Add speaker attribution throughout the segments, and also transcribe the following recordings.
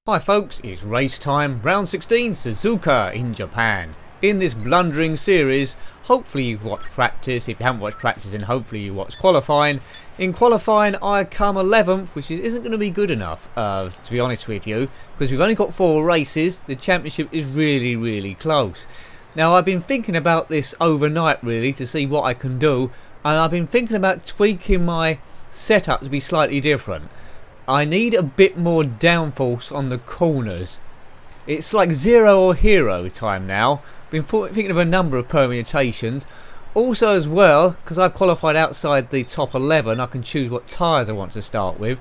Speaker 1: Hi folks, it's race time, round 16, Suzuka in Japan. In this blundering series, hopefully you've watched practice. If you haven't watched practice, then hopefully you watched qualifying. In qualifying, I come 11th, which isn't going to be good enough, to be honest with you, because we've only got 4 races. The championship is really close. Now, I've been thinking about this overnight, really, to see what I can do, and I've been thinking about tweaking my setup to be slightly different. I need a bit more downforce on the corners. It's like zero or hero time now. Been thinking of a number of permutations. Also as well, because I've qualified outside the top 11, I can choose what tyres I want to start with.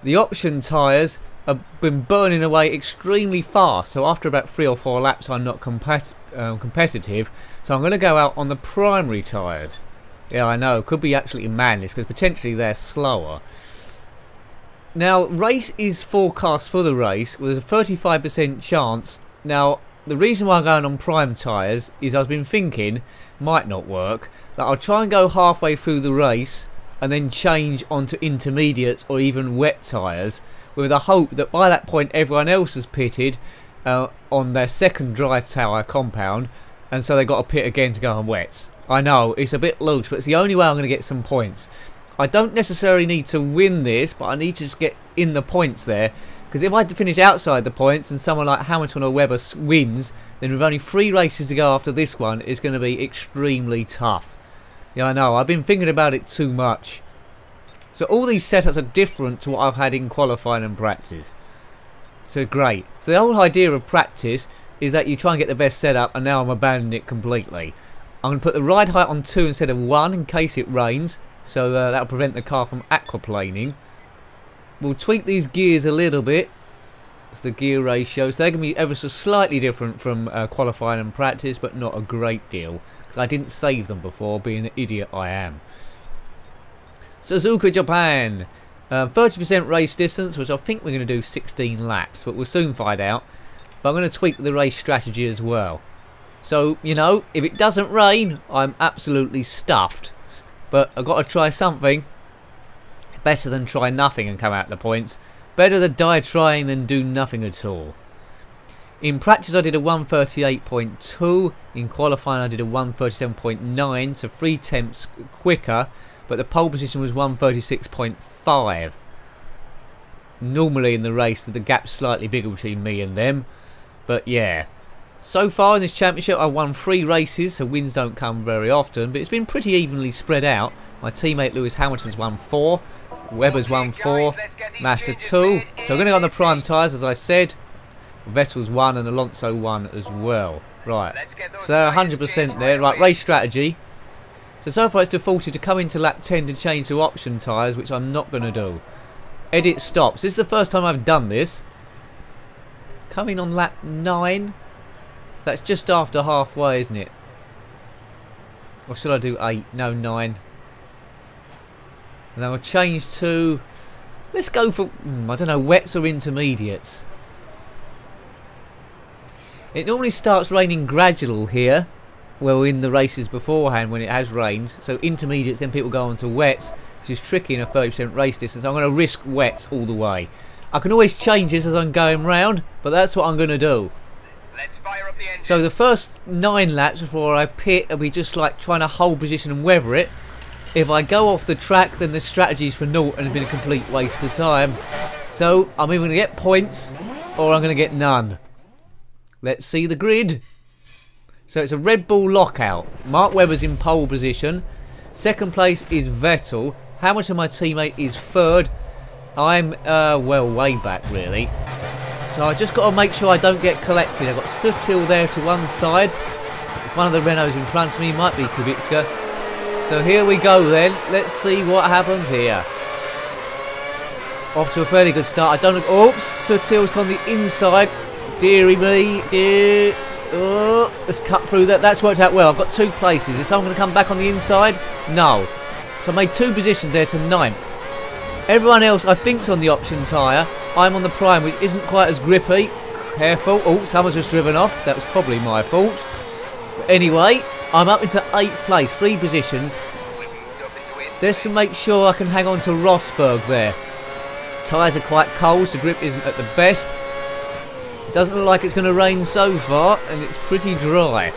Speaker 1: The option tyres have been burning away extremely fast, so after about 3 or 4 laps I'm not competitive. So I'm going to go out on the primary tyres. Yeah, I know, could be absolutely madness because potentially they're slower. Now, race is forecast for the race with a 35% chance. Now, the reason why I'm going on prime tyres is I've been thinking, might not work, that I'll try and go halfway through the race and then change onto intermediates or even wet tyres with the hope that by that point everyone else has pitted on their second dry tyre compound, and so they've got to pit again to go on wets. I know, it's a bit loose, but it's the only way I'm going to get some points. I don't necessarily need to win this, but I need to just get in the points there. Because if I finish outside the points and someone like Hamilton or Webber wins, then with only 3 races to go after this one, it's going to be extremely tough. Yeah, I know. I've been thinking about it too much. So all these setups are different to what I've had in qualifying and practice. So great. So the whole idea of practice is that you try and get the best setup, and now I'm abandoning it completely. I'm going to put the ride height on 2 instead of 1 in case it rains. So that'll prevent the car from aquaplaning. We'll tweak these gears a little bit. It's the gear ratio. So they're going to be ever so slightly different from qualifying and practice, but not a great deal. Because I didn't save them before, being the idiot I am. Suzuka, Japan. 30% race distance, which I think we're going to do 16 laps. But we'll soon find out. But I'm going to tweak the race strategy as well. So, you know, if it doesn't rain, I'm absolutely stuffed. But I've got to try something. Better than try nothing and come out the points. Better to die trying than do nothing at all. In practice I did a 138.2. In qualifying I did a 137.9. So 3 tenths quicker. But the pole position was 136.5. Normally in the race the gap's slightly bigger between me and them. But yeah. So far in this championship I've won 3 races, so wins don't come very often, but it's been pretty evenly spread out. My teammate Lewis Hamilton's won 4, Webber's won 4, Massa 2. So we're going to go on the prime tyres as I said. Vettel's 1 and Alonso 1 as well. Right, so they're 100% there. Right, race strategy. So far it's defaulted to come into lap 10 to change to option tyres, which I'm not going to do. Edit stops. This is the first time I've done this. Coming on lap 9. That's just after halfway, isn't it? Or should I do 8? No, 9. And then I'll change to... Let's go for... I don't know, wets or intermediates. It normally starts raining gradual here. Well, in the races beforehand when it has rained. So intermediates, then people go on to wets, which is tricky in a 30% race distance. I'm going to risk wets all the way. I can always change this as I'm going round, but that's what I'm going to do. Let's fire up the engine. So the first 9 laps before I pit, I'll be just like trying to hold position and weather it. If I go off the track, then the strategy's for naught and it's been a complete waste of time. So I'm either going to get points or I'm going to get none. Let's see the grid. So it's a Red Bull lockout. Mark Webber's in pole position. Second place is Vettel. Hamilton, my teammate, is 3rd. I'm, well, way back really. So I just got to make sure I don't get collected. I've got Sutil there to one side. If one of the Renaults in front of me, might be Kubica. So here we go then. Let's see what happens here. Off to a fairly good start. I don't know. Oops, Sutil's gone the inside. Deary me, dear. Oh, let's cut through that. That's worked out well. I've got 2 places. Is someone going to come back on the inside? No. So I made 2 positions there to 9th. Everyone else I think's on the option tyre. I'm on the prime, which isn't quite as grippy. Careful. Oh, someone's just driven off. That was probably my fault. But anyway, I'm up into 8th place. 3 positions. Just to make sure I can hang on to Rosberg there. Tyres are quite cold, so grip isn't at the best. Doesn't look like it's going to rain so far, and it's pretty dry.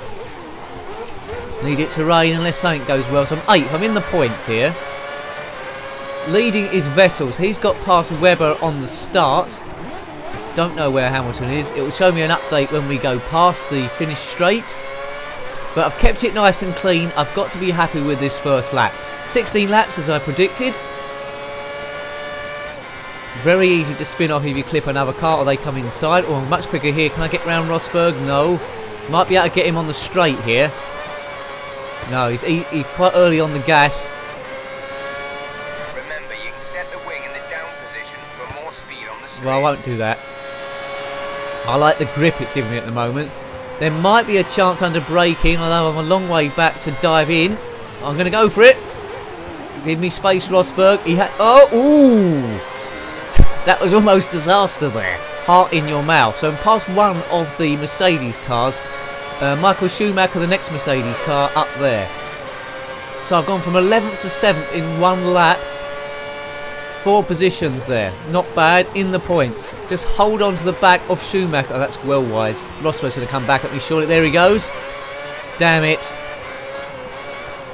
Speaker 1: Need it to rain unless something goes well. So I'm 8th. I'm in the points here. Leading is Vettel. He's got past Webber on the start. Don't know where Hamilton is. It will show me an update when we go past the finish straight. But I've kept it nice and clean. I've got to be happy with this first lap. 16 laps as I predicted. Very easy to spin off if you clip another car or they come inside. Or much quicker here. Can I get round Rosberg? No. Might be able to get him on the straight here. No, he's quite early on the gas.
Speaker 2: Remember, you can set the wing in the down position for more speed on the straight.
Speaker 1: Well, I won't do that. I like the grip it's giving me at the moment. There might be a chance under braking, although I'm a long way back to dive in. I'm going to go for it. Give me space, Rosberg. He had... Oh, ooh! That was almost disaster there. Heart in your mouth. So I'm past one of the Mercedes cars. Michael Schumacher, the next Mercedes car, up there. So I've gone from 11th to 7th in one lap. 4 positions there. Not bad in the points. Just hold on to the back of Schumacher. Oh, that's well wide. Rosberg's going to come back at me surely. There he goes. Damn it.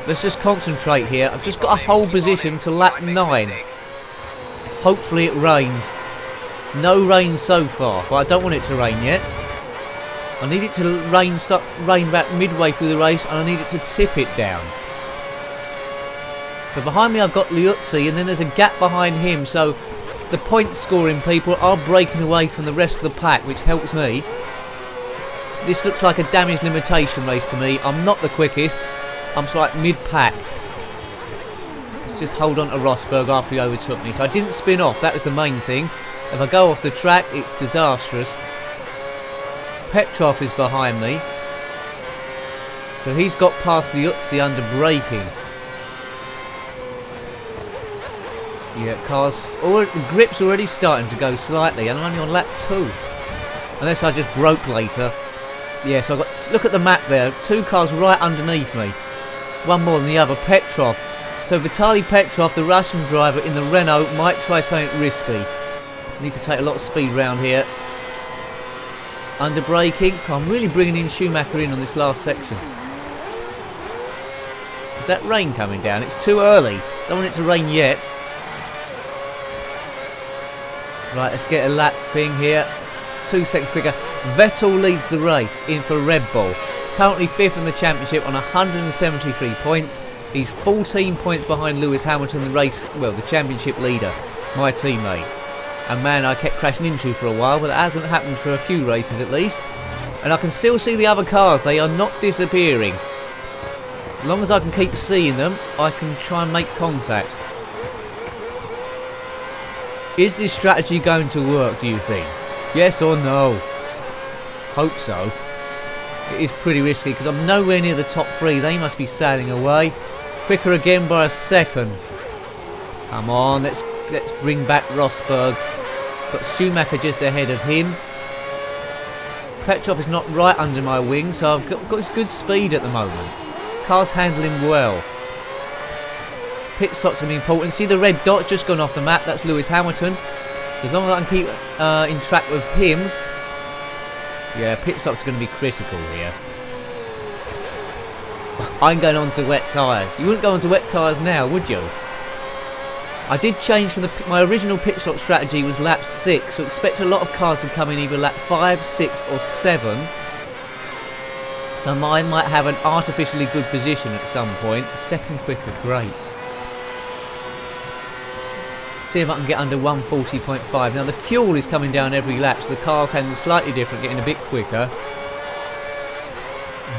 Speaker 1: Let's just concentrate here. I've just got a whole position to lap 9. Hopefully it rains. No rain so far, but I don't want it to rain yet. I need it to rain about midway through the race, and I need it to tip it down. So behind me I've got Liuzzi, and then there's a gap behind him, so the point scoring people are breaking away from the rest of the pack, which helps me. This looks like a damage limitation race to me. I'm not the quickest. I'm sort of like mid-pack. Let's just hold on to Rosberg after he overtook me. So I didn't spin off, that was the main thing. If I go off the track, it's disastrous. Petrov is behind me. So he's got past Liuzzi under braking. Yeah, cars. The grip's already starting to go slightly, and I'm only on lap 2. Unless I just broke later. Yeah, so I've got. Look at the map there. 2 cars right underneath me. One more than the other. Petrov. So Vitaly Petrov, the Russian driver in the Renault, might try something risky. Need to take a lot of speed round here. Under braking. I'm really bringing in Schumacher in on this last section. Is that rain coming down? It's too early. Don't want it to rain yet. Right, let's get a lap thing here. 2 seconds quicker. Vettel leads the race in for Red Bull. Currently 5th in the championship on 173 points. He's 14 points behind Lewis Hamilton, the championship leader, my teammate. And man, I kept crashing into for a while, but it hasn't happened for a few races at least. And I can still see the other cars. They are not disappearing. As long as I can keep seeing them, I can try and make contact. Is this strategy going to work, do you think? Yes or no? Hope so. It is pretty risky because I'm nowhere near the top 3. They must be sailing away. Quicker again by a second. Come on, let's bring back Rosberg. Got Schumacher just ahead of him. Petrov is not right under my wing, so I've got good speed at the moment. Car's handling well. Pit stop's going to be important. See the red dot just gone off the map? That's Lewis Hamilton. So as long as I can keep in track with him. Yeah, pit stop's going to be critical here. I'm going on to wet tyres. You wouldn't go on to wet tyres now, would you? I did change from my original pit stop strategy was lap 6, so expect a lot of cars to come in either lap 5, 6 or 7. So mine might have an artificially good position at some point. Second quicker, great. See if I can get under 140.5. Now the fuel is coming down every lap, so the car's handling slightly different, getting a bit quicker.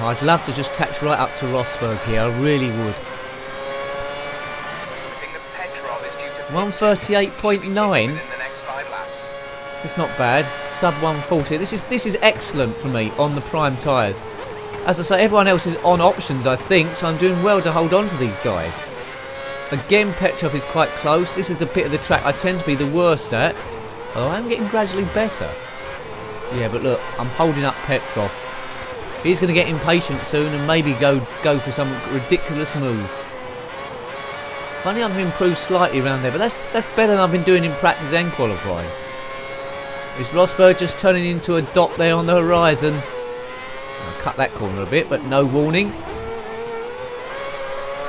Speaker 1: I'd love to just catch right up to Rosberg here, I really would. 138.9. It's not bad. Sub 140. This is excellent for me on the prime tyres. As I say, everyone else is on options, I think, so I'm doing well to hold on to these guys. Again, Petrov is quite close. This is the bit of the track I tend to be the worst at. Although I'm getting gradually better. Yeah, but look, I'm holding up Petrov. He's going to get impatient soon and maybe go for some ridiculous move. Funny, I've improved slightly around there, but that's better than I've been doing in practice and qualifying. Is Rosberg just turning into a dot there on the horizon? I'll cut that corner a bit, but no warning.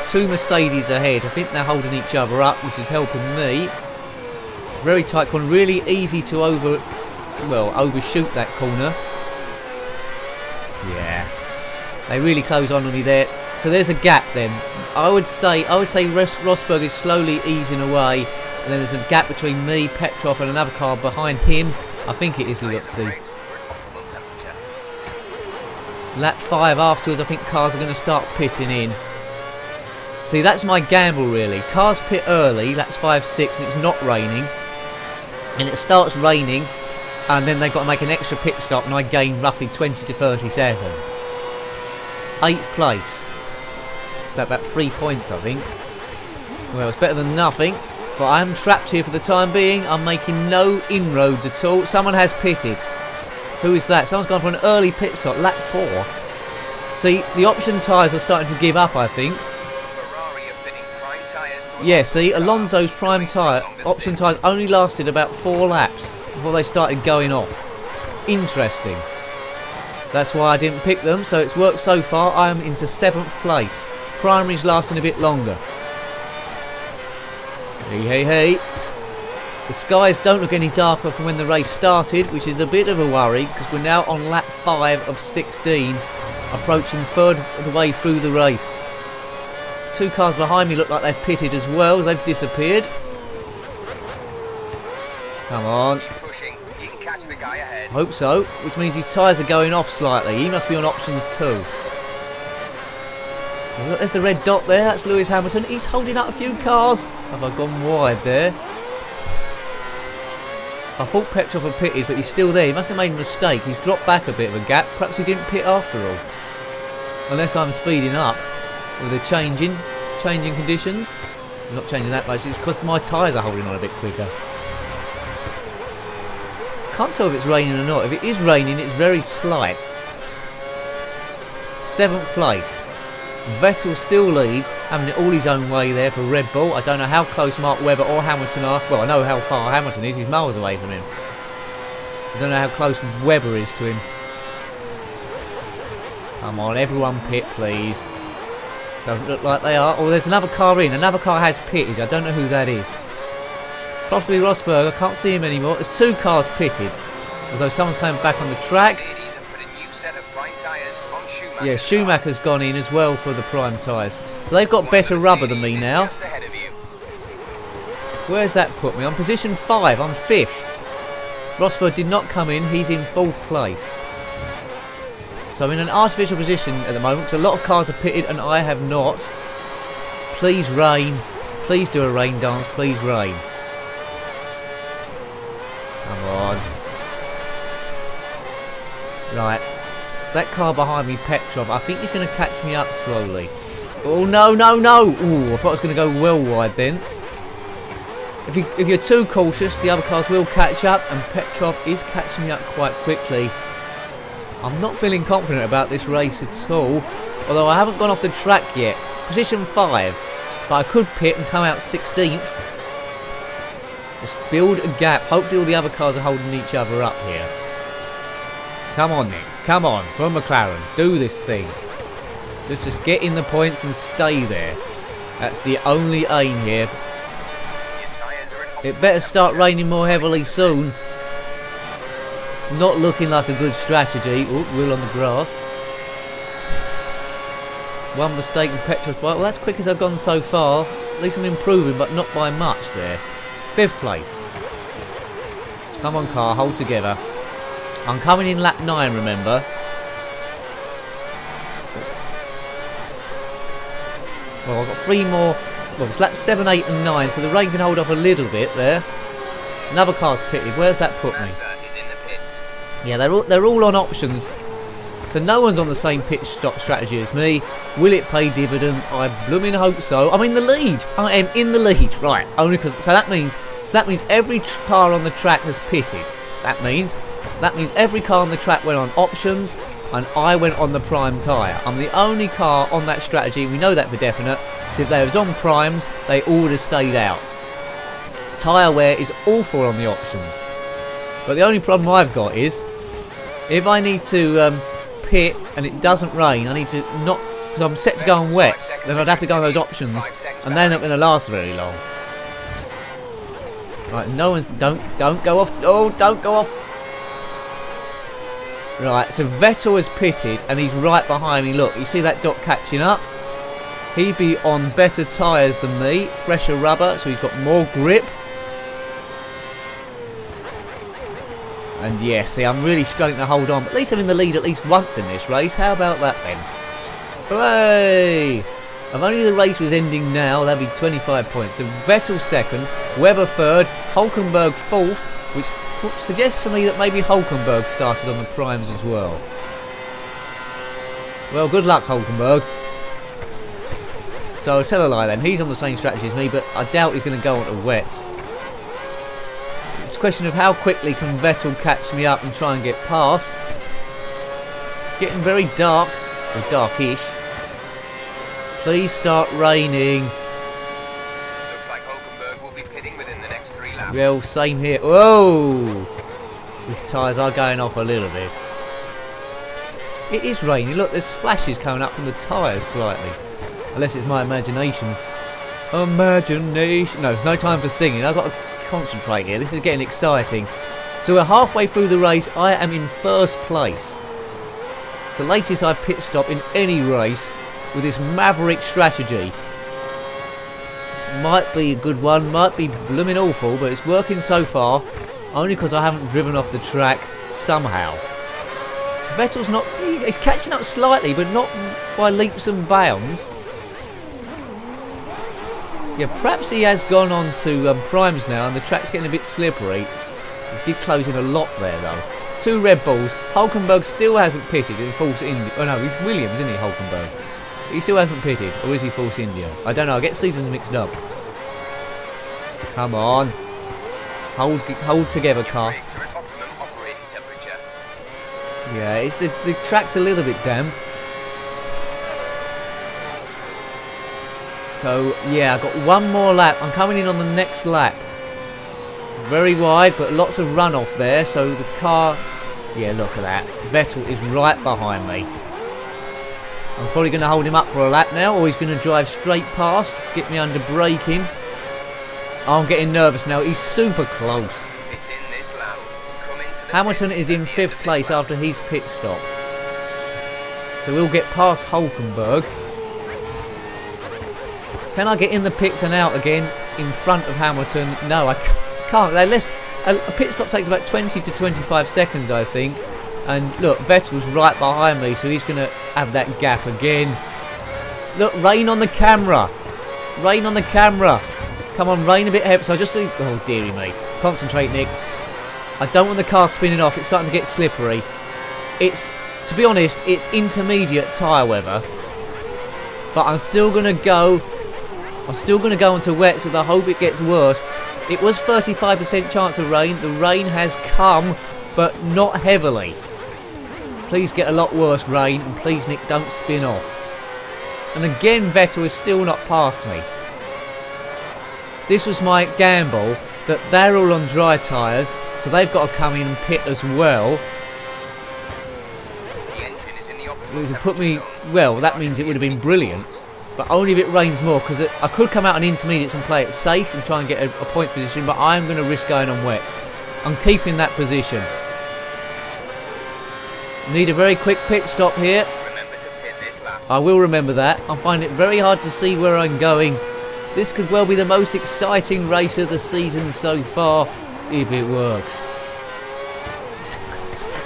Speaker 1: 2 Mercedes ahead. I think they're holding each other up, which is helping me. Very tight corner. Really easy to overshoot that corner. Yeah. They really close on me there. So there's a gap then. I would say Rosberg is slowly easing away. And then there's a gap between me, Petrov, and another car behind him. I think it is Lutzi. Lap 5 afterwards, I think cars are going to start pitting in. See, that's my gamble really. Cars pit early, laps 5, 6, and it's not raining. And it starts raining, and then they've got to make an extra pit stop, and I gain roughly 20 to 30 seconds. 8th place. So about 3 points, I think. Well, it's better than nothing. But I'm trapped here for the time being. I'm making no inroads at all. Someone has pitted. Who is that? Someone's gone for an early pit stop, lap 4. See, the option tyres are starting to give up, I think. Yeah, see, Alonso's prime tyre, option tyres only lasted about 4 laps before they started going off. Interesting. That's why I didn't pick them, so it's worked so far. I am into 7th place. Primary's lasting a bit longer. Hey, hey, hey. The skies don't look any darker from when the race started, which is a bit of a worry, because we're now on lap 5 of 16, approaching third of the way through the race. 2 cars behind me look like they've pitted as well. They've disappeared. Come on.
Speaker 2: Keep pushing. You can catch the guy ahead.
Speaker 1: Hope so, which means his tyres are going off slightly. He must be on options 2. Look, there's the red dot there. That's Lewis Hamilton. He's holding up a few cars. Have I gone wide there? I thought Petrov had pitted, but he's still there. He must have made a mistake. He's dropped back a bit of a gap. Perhaps he didn't pit after all. Unless I'm speeding up with the changing conditions. I'm not changing that much. It's because my tyres are holding on a bit quicker. Can't tell if it's raining or not. If it is raining, it's very slight. 7th place. Vettel still leads, having it all his own way there for Red Bull. I don't know how close Mark Webber or Hamilton are. Well, I know how far Hamilton is. He's miles away from him. I don't know how close Webber is to him. Come on, everyone pit, please. Doesn't look like they are. Oh, there's another car in. Another car has pitted. I don't know who that is. Possibly Rosberg. I can't see him anymore. There's 2 cars pitted. As though someone's coming back on the track. Yeah, Schumacher's gone in as well for the prime tyres. So they've got better rubber than me now. Where's that put me? I'm position 5. I'm 5th. Rosberg did not come in. He's in 4th place. So I'm in an artificial position at the moment, because a lot of cars are pitted and I have not. Please rain. Please do a rain dance. Please rain. Come on. Right. That car behind me, Petrov, I think he's going to catch me up slowly. Oh, no, no, no! Ooh, I thought I was going to go well wide then. If you're too cautious, the other cars will catch up, and Petrov is catching me up quite quickly. I'm not feeling confident about this race at all, although I haven't gone off the track yet. Position 5, but I could pit and come out 16th. Just build a gap. Hopefully all the other cars are holding each other up here. Come on, Nick. Come on, from McLaren, do this thing. Let's just get in the points and stay there. That's the only aim here. It better start raining more heavily soon. Not looking like a good strategy. Oh, wheel on the grass. One mistake and Petrov's bike. Well, that's quick as I've gone so far. At least I'm improving, but not by much there. 5th place. Come on, car, hold together. I'm coming in lap 9, remember. Well, I've got 3 more. Well, it's laps 7, 8 and 9, so the rain can hold off a little bit there. Another car's pitted. Where's that put me? Yeah, they're all on options. So no one's on the same pit stop strategy as me. Will it pay dividends? I blooming hope so. I'm in the lead. I am in the lead. Right, only because... So that means every car on the track has pitted. That means every car on the track went on options and I went on the prime tyre. I'm the only car on that strategy. We know that for definite. So if they was on primes, they all would have stayed out. Tyre wear is awful on the options. But the only problem I've got is, if I need to pit and it doesn't rain, I need to not, because I'm set to go on wets, then I'd have to go on those options, and they're not going to last very long. Right, no one's, don't go off, oh, don't go off. Right, so Vettel has pitted, and he's right behind me. Look, you see that dot catching up? He'd be on better tyres than me, fresher rubber, so he's got more grip. And yeah, see, I'm really struggling to hold on. But at least I'm in the lead at least once in this race. How about that then? Hooray! If only the race was ending now, that'd be 25 points. So Vettel second, Webber third, Hulkenberg fourth, which suggests to me that maybe Hulkenberg started on the primes as well. Well, good luck, Hulkenberg. So I'll tell a lie then. He's on the same strategy as me, but I doubt he's going to go onto wets. It's a question of how quickly can Vettel catch me up and try and get past. Getting very dark, or darkish. Please start raining.
Speaker 2: Looks like Hulkenberg will be pitting within the next 3 laps.
Speaker 1: Well, same here. Whoa! These tyres are going off a little bit. It is raining. Look, there's splashes coming up from the tyres slightly. Unless it's my imagination. Imagination. No, there's no time for singing. I've got to concentrate here. This is getting exciting. So we're halfway through the race. I am in first place. It's the latest I've pit stopped in any race with this maverick strategy. Might be a good one, might be blooming awful, but it's working so far. Only because I haven't driven off the track somehow. Vettel's not... He's catching up slightly, but not by leaps and bounds. Yeah, perhaps he has gone on to primes now and the track's getting a bit slippery. He did close in a lot there though. 2 Red Bulls. Hulkenberg still hasn't pitted in Force India. Oh no, he's Williams, isn't he, Hulkenberg? He still hasn't pitted. Or is he Force India? I don't know, I get seasons mixed up. Come on. Hold together, car.
Speaker 2: Brakes are at optimum operating temperature.
Speaker 1: Yeah, it's the track's a little bit damp. So, yeah, I've got one more lap. I'm coming in on the next lap. Very wide, but lots of runoff there. So the car... Yeah, look at that. Vettel is right behind me. I'm probably going to hold him up for a lap now, or he's going to drive straight past, get me under braking. I'm getting nervous now. He's super close.
Speaker 2: It's in this lap. Come into the
Speaker 1: Hamilton
Speaker 2: pits
Speaker 1: is
Speaker 2: at
Speaker 1: in
Speaker 2: the end
Speaker 1: 5th
Speaker 2: of
Speaker 1: place
Speaker 2: this lap.
Speaker 1: after his pit stop. So we'll get past Hulkenberg. Can I get in the pits and out again in front of Hamilton? No, I can't. A pit stop takes about 20 to 25 seconds, I think. And look, Vettel's right behind me, so he's going to have that gap again. Look, rain on the camera. Rain on the camera. Come on, rain a bit heavy. So I just see... Oh, dearie me. Concentrate, Nick. I don't want the car spinning off. It's starting to get slippery. It's, to be honest, it's intermediate tyre weather. But I'm still going to go... I'm still going to go onto wets, but I hope it gets worse. It was 35% chance of rain. The rain has come, but not heavily. Please get a lot worse rain, and please, Nick, don't spin off. And again, Vettel is still not past me. This was my gamble, that they're all on dry tyres, so they've got to come in and pit as well.
Speaker 2: The engine is in the
Speaker 1: It
Speaker 2: optimal
Speaker 1: would have put me...
Speaker 2: temperature.
Speaker 1: Well, that means it would have been brilliant. But only if it rains more, because I could come out on intermediates and play it safe and try and get a point position, but I'm going to risk going on wets. I'm keeping that position. Need a very quick pit stop here.
Speaker 2: Remember to pit this lap.
Speaker 1: I will remember that. I find it very hard to see where I'm going. This could well be the most exciting race of the season so far, if it works.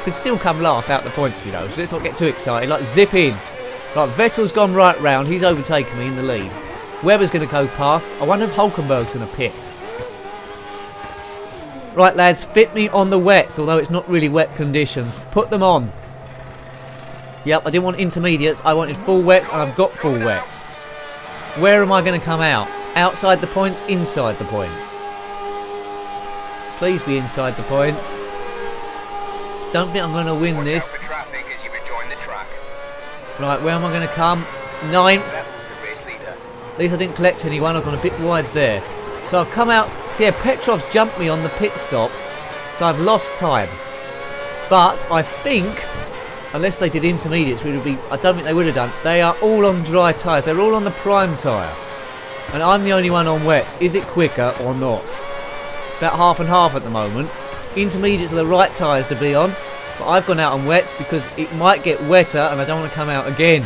Speaker 1: Could still come last out the points, you know, so let's not get too excited. Like, zip in. Right, Vettel's gone right round. He's overtaken me in the lead. Webber's going to go past. I wonder if Hulkenberg's going to pit. Right, lads, fit me on the wets, although it's not really wet conditions. Put them on. Yep, I didn't want intermediates. I wanted full wets, and I've got full wets. Where am I going to come out? Outside the points, inside the points. Please be inside the points. Don't think I'm going to win
Speaker 2: Watch
Speaker 1: this.
Speaker 2: out for traffic as you rejoin the track.
Speaker 1: Right, where am I going to come? 9th.
Speaker 2: Vettel's the race leader.
Speaker 1: At least I didn't collect anyone. I've gone a bit wide there. So I've come out. So yeah, Petrov's jumped me on the pit stop. So I've lost time. But I think, unless they did intermediates, I don't think they would have done. They are all on dry tyres. They're all on the prime tyre. And I'm the only one on wets. Is it quicker or not? About half and half at the moment. Intermediates are the right tyres to be on. But I've gone out on wets because it might get wetter and I don't want to come out again.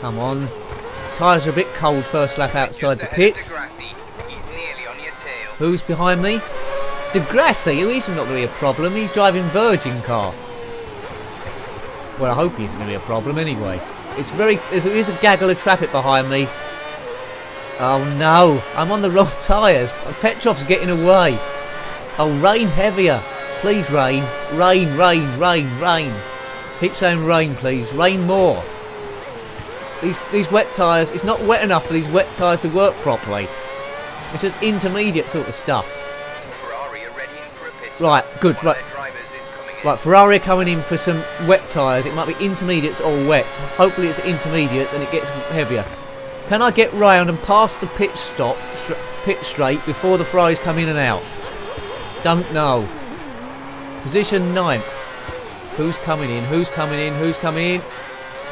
Speaker 1: Come on. Tyres are a bit cold first lap outside the pits. Who's behind me? Degrassi? Oh, he's not going to be a problem. He's driving Virgin car. Well, I hope he isn't going to be a problem anyway. There is a gaggle of traffic behind me. Oh no, I'm on the wrong tyres. Petrov's getting away. Oh, rain heavier. Please rain. Rain, rain, rain, rain. Keep saying rain, please. Rain more. These wet tyres, it's not wet enough for these wet tyres to work properly. It's just intermediate sort of stuff. Right, good, right. Right, Ferrari are coming in for some wet tyres. It might be intermediates or wets. Hopefully it's intermediates and it gets heavier. Can I get round and past the pit straight before the Ferraris come in and out? Don't know. Position 9th. Who's coming in? Who's coming in? Who's coming in?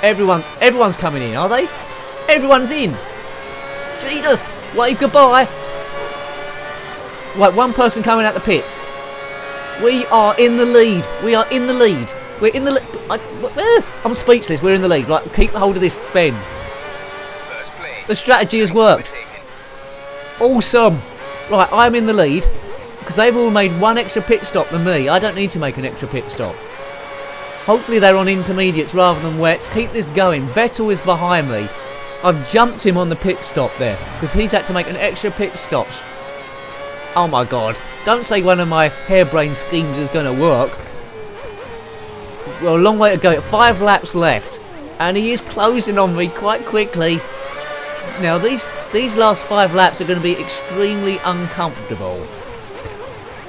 Speaker 1: Everyone's coming in, are they? Everyone's in. Jesus! Wave goodbye. Right, one person coming out the pits. We are in the lead. We are in the lead. We're in the I'm speechless. We're in the lead. Right, keep hold of this, Ben. The strategy has worked. Awesome. Right, I'm in the lead because they've all made one extra pit stop than me. I don't need to make an extra pit stop. Hopefully they're on intermediates rather than wets. Keep this going. Vettel is behind me. I've jumped him on the pit stop there because he's had to make an extra pit stop. Oh my god. Don't say one of my harebrained schemes is going to work. Well, a long way to go. 5 laps left. And he is closing on me quite quickly. Now, these last 5 laps are going to be extremely uncomfortable.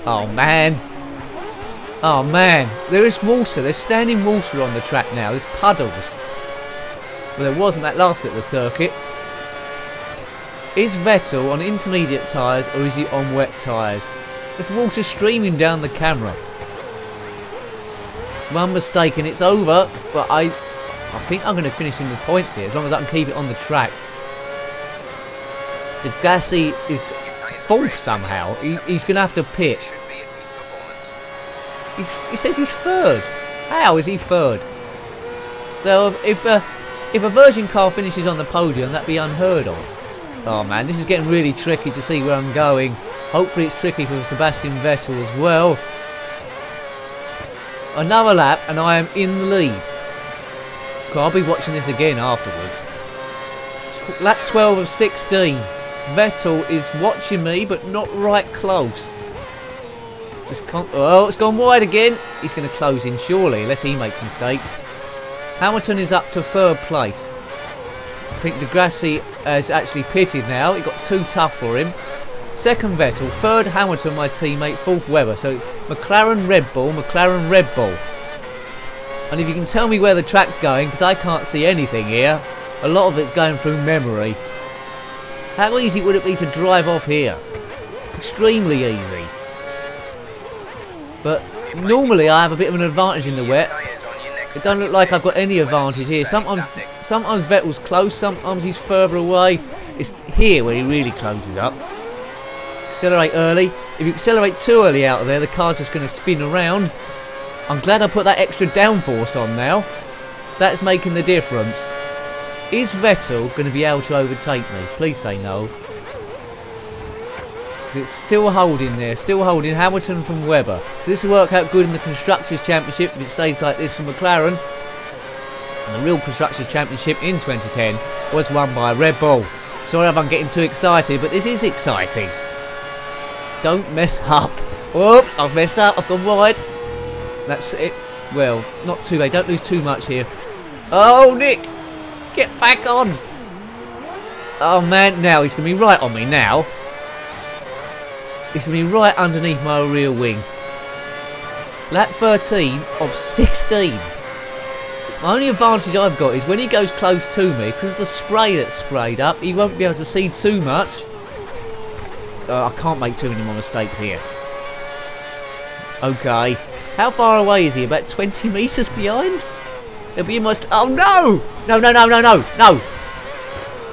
Speaker 1: Oh, man. Oh, man. There is water. There's standing water on the track now. There's puddles. Well, there wasn't that last bit of the circuit. Is Vettel on intermediate tyres or is he on wet tyres? There's water streaming down the camera. One mistake and it's over, but I think I'm going to finish in the points here as long as I can keep it on the track. Degrassi is 4th somehow. He's going to have to pit. He says he's 3rd. How is he 3rd? So if a Virgin car finishes on the podium, that'd be unheard of. Oh man, this is getting really tricky to see where I'm going. Hopefully it's tricky for Sebastian Vettel as well. Another lap and I am in the lead. I'll be watching this again afterwards. Lap 12 of 16. Vettel is watching me but not right close. Oh, it's gone wide again. He's going to close in surely unless he makes mistakes. Hamilton is up to 3rd place. I think Degrassi has actually pitted now. It got too tough for him. 2nd Vettel, 3rd Hamilton, my teammate, 4th Webber. So McLaren, Red Bull, McLaren, Red Bull. And if you can tell me where the track's going, because I can't see anything here, a lot of it's going through memory. How easy would it be to drive off here? Extremely easy. But normally I have a bit of an advantage in the wet. It doesn't look like I've got any advantage here. Sometimes Vettel's close, sometimes he's further away. It's here where he really closes up. Accelerate early. If you accelerate too early out of there, the car's just going to spin around. I'm glad I put that extra downforce on now. That's making the difference. Is Vettel going to be able to overtake me? Please say no. It's still holding there, still holding Hamilton from Webber. So this will work out good in the Constructors' Championship if it stays like this for McLaren. And the real Constructors' Championship in 2010 was won by Red Bull. Sorry if I'm getting too excited, but this is exciting. Don't mess up. Oops, I've messed up, I've gone wide. That's it. Well, not too bad, don't lose too much here. Oh, Nick! Get back on! Oh man, now he's going to be right on me now. He's going to be right underneath my rear wing. Lap 13 of 16. My only advantage I've got is when he goes close to me, because of the spray that's sprayed up, he won't be able to see too much. I can't make too many more mistakes here. Okay. How far away is he? About 20 metres behind? He'll be almost... Oh, no! No, no, no, no, no, no!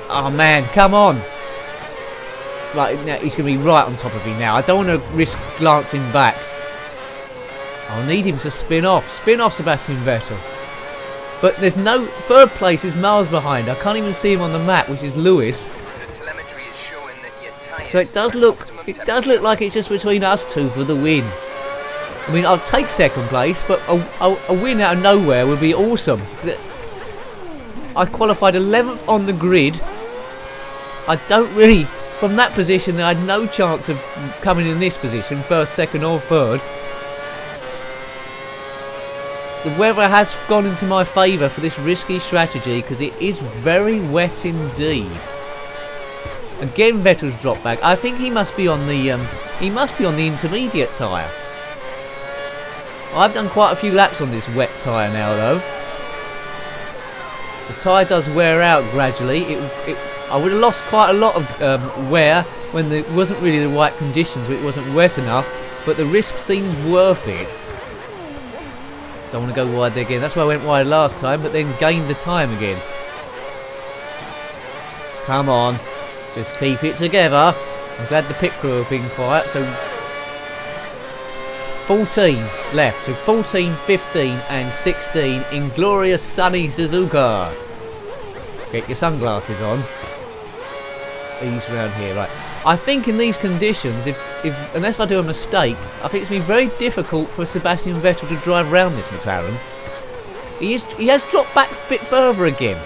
Speaker 1: Oh, man, come on. Right, now he's going to be right on top of me now. I don't want to risk glancing back. I'll need him to spin off. Spin off, Sebastian Vettel. But there's no... Third place is miles behind. I can't even see him on the map, which is Lewis.
Speaker 2: The telemetry is showing that your tires
Speaker 1: So it does look like it's just between us two for the win. I mean, I'll take second place, but a win out of nowhere would be awesome. I qualified 11th on the grid. I don't really... From that position, I had no chance of coming in this position, first, second or third. The weather has gone into my favour for this risky strategy because it is very wet indeed. Again, Vettel's dropped back. I think he must be on the intermediate tyre. I've done quite a few laps on this wet tyre now, though. The tyre does wear out gradually. I would have lost quite a lot of wear when it wasn't really the right conditions. It wasn't wet enough, but the risk seems worth it. Don't want to go wide there again. That's why I went wide last time, but then gained the time again. Come on. Just keep it together. I'm glad the pit crew have been quiet. So 14 left. So 14, 15 and 16 in glorious sunny Suzuka. Get your sunglasses on. Ease round here, right. I think in these conditions, if unless I do a mistake, I think it's been very difficult for Sebastian Vettel to drive around this McLaren. He has dropped back a bit further again.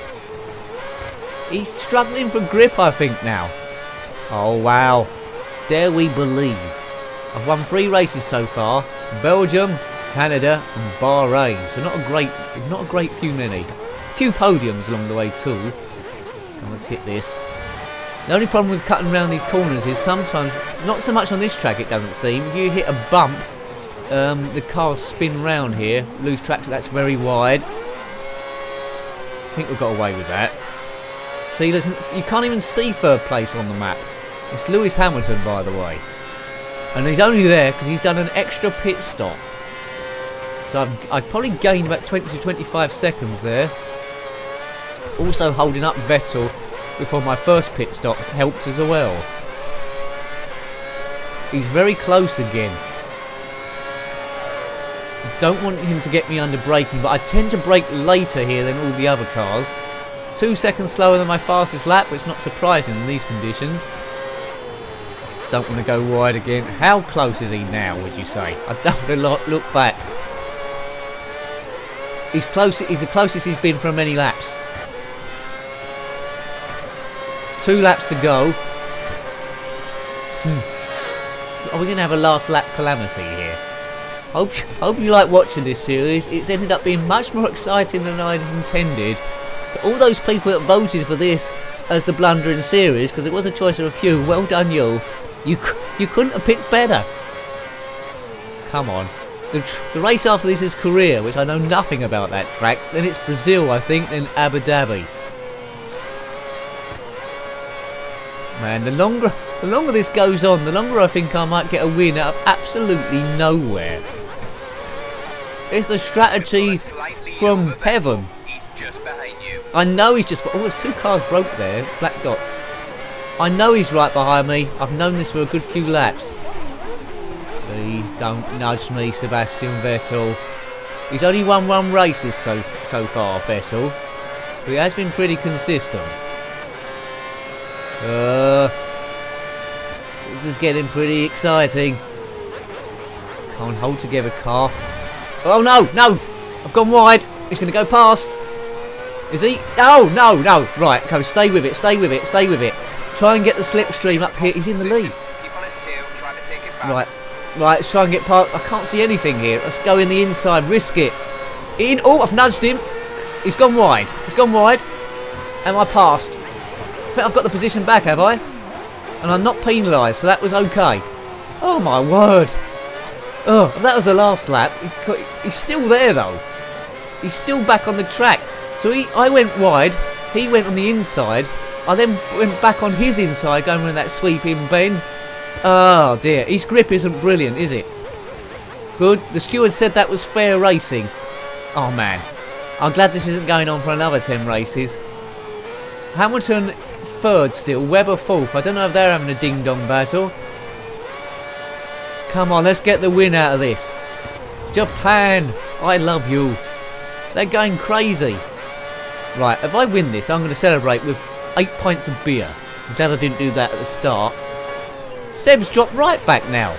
Speaker 1: He's struggling for grip, I think, now. Oh, wow. Dare we believe. I've won 3 races so far. Belgium, Canada and Bahrain. So not a great few podiums along the way too. Come on, let's hit this. The only problem with cutting around these corners is sometimes, not so much on this track it doesn't seem, if you hit a bump, the cars spin round here, lose traction, that's very wide. I think we've got away with that. See, you can't even see third place on the map. It's Lewis Hamilton, by the way. And he's only there because he's done an extra pit stop. So I've probably gained about 20 to 25 seconds there. Also holding up Vettel before my first pit stop helped as well. He's very close again. I don't want him to get me under braking, but I tend to brake later here than all the other cars. 2 seconds slower than my fastest lap, which is not surprising in these conditions. Don't want to go wide again. How close is he now, would you say? I don't want to look back. He's the closest he's been for many laps. 2 laps to go. Are we going to have a last lap calamity here? Hope you like watching this series. It's ended up being much more exciting than I'd intended. But all those people that voted for this as the blundering series, because it was a choice of a few, well done you. You couldn't have picked better. Come on. The race after this is Korea, which I know nothing about that track. Then it's Brazil, I think, then Abu Dhabi. Man, the longer this goes on, the longer I think I might get a win out of absolutely nowhere. It's the strategy from heaven.
Speaker 2: He's just behind you.
Speaker 1: I know he's just... Oh, there's 2 cars broke there. Black dots. I know he's right behind me. I've known this for a good few laps. Please don't nudge me, Sebastian Vettel. He's only won 1 race so far, Vettel. But he has been pretty consistent. This is getting pretty exciting. Can't hold together, car. Oh no, no! I've gone wide. He's going to go past. Is he? Oh no, no! Right, go. Stay with it. Stay with it. Stay with it. Try and get the slipstream up here. He's in the lead.
Speaker 2: Keep on his tail, try to take it back.
Speaker 1: Right, right. Let's try and get past. I can't see anything here. Let's go in the inside. Risk it. In. Oh, I've nudged him. He's gone wide. He's gone wide. Am I passed? I think I've got the position back, have I? And I'm not penalised, so that was okay. Oh my word. Oh, that was the last lap. He's still there though. He's still back on the track. So I went wide, he went on the inside. I then went back on his inside, going with that sweeping bend. Oh dear, his grip isn't brilliant, is it? Good. The steward said that was fair racing. Oh man. I'm glad this isn't going on for another 10 races. Hamilton third still. Webber fourth. I don't know if they're having a ding-dong battle. Come on, let's get the win out of this. Japan, I love you. They're going crazy. Right, if I win this, I'm going to celebrate with 8 pints of beer. I'm glad I didn't do that at the start. Seb's dropped right back now.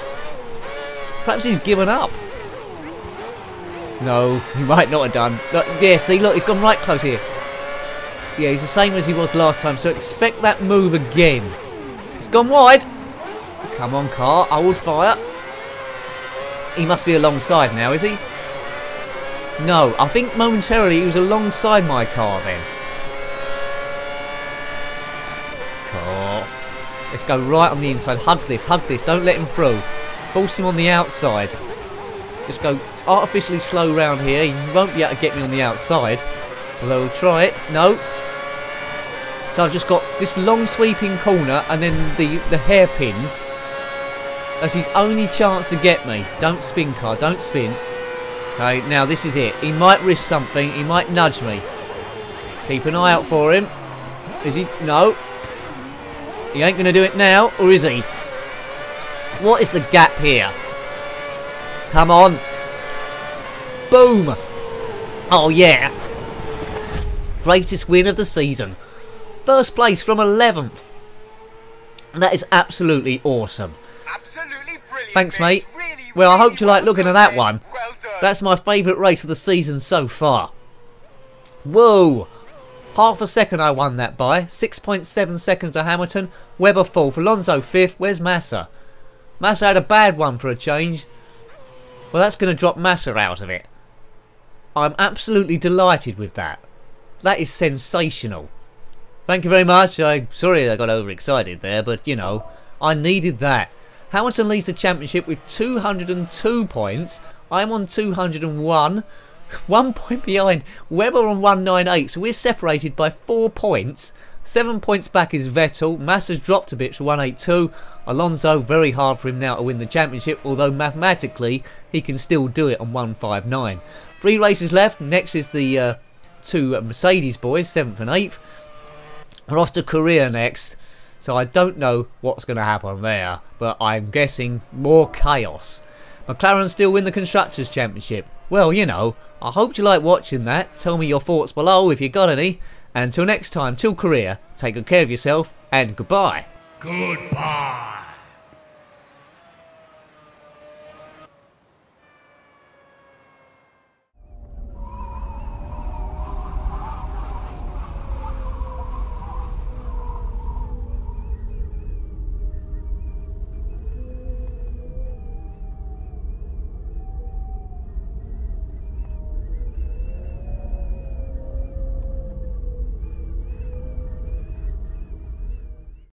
Speaker 1: Perhaps he's given up. No, he might not have done. Yeah, see, look, he's gone right close here. Yeah, he's the same as he was last time, so expect that move again. It's gone wide. Come on, car, I would fire. He must be alongside now, is he? No, I think momentarily he was alongside my car then. Car. Let's go right on the inside. Hug this, don't let him through. Force him on the outside. Just go artificially slow round here. He won't be able to get me on the outside. Although we'll try it. No. So I've just got this long sweeping corner and then the hairpins. That's his only chance to get me. Don't spin, car, don't spin. Okay, now this is it. He might risk something. He might nudge me. Keep an eye out for him. Is he? No. He ain't going to do it now, or is he? What is the gap here? Come on. Boom. Oh, yeah. Greatest win of the season. First place from 11th. That is absolutely awesome.
Speaker 2: Absolutely brilliant.
Speaker 1: Thanks, mate.
Speaker 2: Really,
Speaker 1: Well, I
Speaker 2: really
Speaker 1: hope you like looking at that one.
Speaker 2: Well done.
Speaker 1: That's my favourite race of the season so far. Whoa. Half a second I won that by. 6.7 seconds to Hamilton. Webber 4th. Alonso 5th. Where's Massa? Massa had a bad one for a change. Well, that's going to drop Massa out of it. I'm absolutely delighted with that. That is sensational. Thank you very much. I'm sorry I got overexcited there, but, you know, I needed that. Hamilton leads the championship with 202 points. I'm on 201. 1 point behind. Webber on 198. So we're separated by 4 points. 7 points back is Vettel. Massa's dropped a bit to 182. Alonso, very hard for him now to win the championship, although mathematically he can still do it on 159. 3 races left. Next is the two Mercedes boys, 7th and 8th. We're off to Korea next. So I don't know what's going to happen there, but I'm guessing more chaos. McLaren still win the Constructors' Championship. Well, you know, I hope you like watching that. Tell me your thoughts below if you got any. And until next time, till Korea, take good care of yourself and goodbye.
Speaker 3: Goodbye.